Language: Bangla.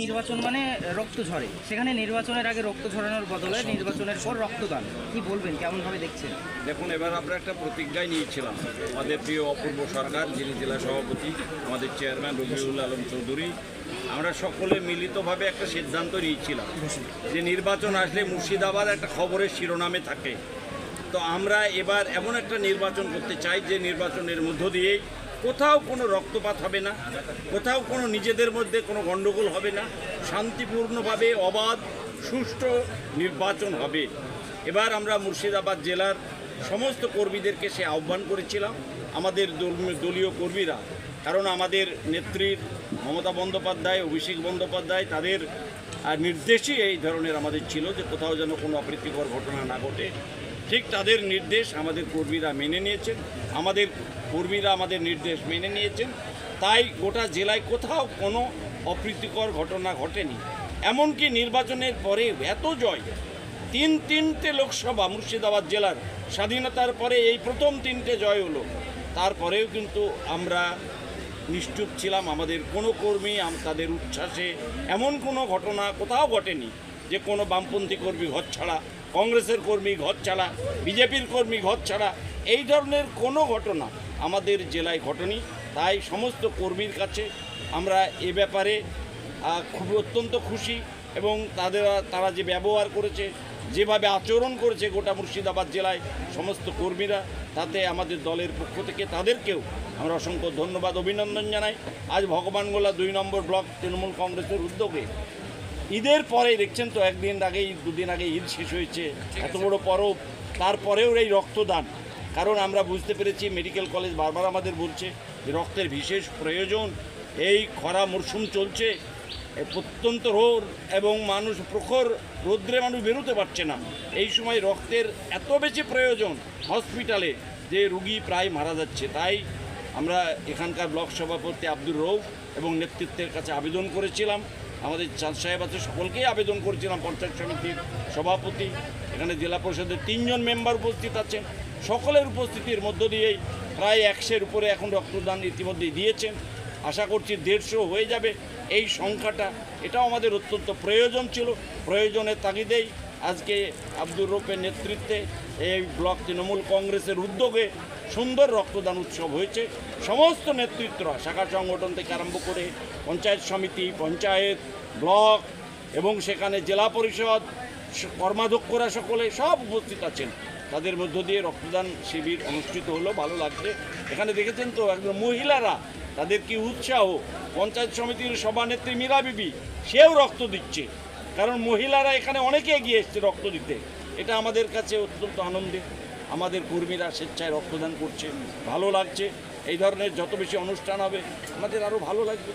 নির্বাচন মানে রক্ত ঝরে, সেখানে নির্বাচনের আগে রক্ত ঝরানোর বদলে নির্বাচনের পর রক্তদান, কি বলবেন, কেমন ভাবে দেখছেন? দেখুন, এবার আমরা একটা প্রতিজ্ঞায় নিয়েছিলাম। আমাদের প্রিয় অপূর্ব সরকার, যিনি জেলা সভাপতি, আমাদের চেয়ারম্যান রবিউল আলম চৌধুরী, আমরা সকলে মিলিতভাবে একটা সিদ্ধান্ত নিয়েছিলাম যে নির্বাচন আসলে মুর্শিদাবাদ একটা খবরের শিরোনামে থাকে। তো আমরা এবার এমন একটা নির্বাচন করতে চাই যে নির্বাচনের মধ্য দিয়েই কোথাও কোনো রক্তপাত হবে না, কোথাও কোনো নিজেদের মধ্যে কোনো গণ্ডগোল হবে না, শান্তিপূর্ণভাবে অবাধ সুষ্ঠু নির্বাচন হবে। এবার আমরা মুর্শিদাবাদ জেলার সমস্ত কর্মীদেরকে সে আহ্বান করেছিলাম, আমাদের দলীয় কর্মীরা, কারণ আমাদের নেত্রীর মমতা বন্দ্যোপাধ্যায়, অভিষেক বন্দ্যোপাধ্যায়, তাদের নির্দেশই এই ধরনের আমাদের ছিল যে কোথাও যেন কোনো অপ্রীতিকর ঘটনা না ঘটে। ঠিক তাদের নির্দেশ আমাদের কর্মীরা মেনে নিয়েছেন, আমাদের নির্দেশ মেনে নিয়েছেন। তাই গোটা জেলায় কোথাও কোনো অপ্রীতিকর ঘটনা ঘটেনি। এমনকি নির্বাচনের পরে এত জয়, তিনটে লোকসভা মুর্শিদাবাদ জেলার স্বাধীনতার পরে এই প্রথম 3টে জয় হলো, তারপরেও কিন্তু আমরা নিশ্চুপ ছিলাম। আমাদের কোনো কর্মী তাদের উচ্ছ্বাসে এমন কোনো ঘটনা কোথাও ঘটেনি যে কোনো বামপন্থী কর্মী ঘর ছাড়া, কংগ্রেসের কর্মী ঘর ছাড়া, বিজেপির কর্মী ঘর ছাড়া, এই ধরনের কোনো ঘটনা আমাদের জেলায় ঘটেনি। তাই সমস্ত কর্মীর কাছে আমরা এ ব্যাপারে খুব অত্যন্ত খুশি, এবং তারা যে ব্যবহার করেছে, যেভাবে আচরণ করেছে গোটা মুর্শিদাবাদ জেলায় সমস্ত কর্মীরা, তাতে আমাদের দলের পক্ষ থেকে তাদেরকেও আমরা অসংখ্য ধন্যবাদ, অভিনন্দন জানাই। আজ ভগবানগোলা 2 নম্বর ব্লক তৃণমূল কংগ্রেসের উদ্যোগে ঈদের পরে দেখছেন তো, দুদিন আগে ঈদ শেষ হয়েছে, এত বড় পরব, তারপরেও এই রক্তদান। কারণ আমরা বুঝতে পেরেছি, মেডিকেল কলেজ বারবার আমাদের বলছে যে রক্তের বিশেষ প্রয়োজন। এই খরা মরশুম চলছে, প্রত্যন্ত রোদ এবং মানুষ প্রখর রৌদ্রে মানুষ বেরোতে পারছে না, এই সময় রক্তের এত বেশি প্রয়োজন হসপিটালে যে রুগী প্রায় মারা যাচ্ছে। তাই আমরা এখানকার ব্লক সভাপতি আব্দুর রৌফ এবং নেতৃত্বের কাছে আবেদন করেছিলাম, আমাদের চাঁদ সাহেব আছে, সকলকেই আবেদন করেছিলাম, পঞ্চায়েত সমিতির সভাপতি, এখানে জেলা পরিষদের 3 জন মেম্বার উপস্থিত আছেন, সকলের উপস্থিতির মধ্য দিয়েই প্রায় 100-এর উপরে এখন রক্তদান ইতিমধ্যেই দিয়েছেন। আশা করছি 150 হয়ে যাবে এই সংখ্যাটা। এটাও আমাদের অত্যন্ত প্রয়োজন ছিল, প্রয়োজনের তাগিদেই আজকে আব্দুর রৌফের নেতৃত্বে এই ব্লক তৃণমূল কংগ্রেসের উদ্যোগে সুন্দর রক্তদান উৎসব হয়েছে। সমস্ত নেতৃত্বরা, শাখা সংগঠন থেকে আরম্ভ করে পঞ্চায়েত সমিতি, পঞ্চায়েত, ব্লক এবং সেখানে জেলা পরিষদ কর্মাধ্যক্ষরা সকলে সব উপস্থিত আছেন। তাদের মধ্য দিয়ে রক্তদান শিবির অনুষ্ঠিত হলো, ভালো লাগছে। এখানে দেখেছেন তো একদম মহিলারা, তাদের কি উৎসাহ। পঞ্চায়েত সমিতির সভানেত্রী মীরা বিবি, সেও রক্ত দিচ্ছে, কারণ মহিলারা এখানে অনেকে এগিয়ে এসছে রক্ত দিতে। এটা আমাদের কাছে অত্যন্ত আনন্দের। আমাদের কর্মীরা স্বেচ্ছায় রক্তদান করছে, ভালো লাগছে। এই ধরনের যত বেশি অনুষ্ঠান হবে আমাদের আরও ভালো লাগবে।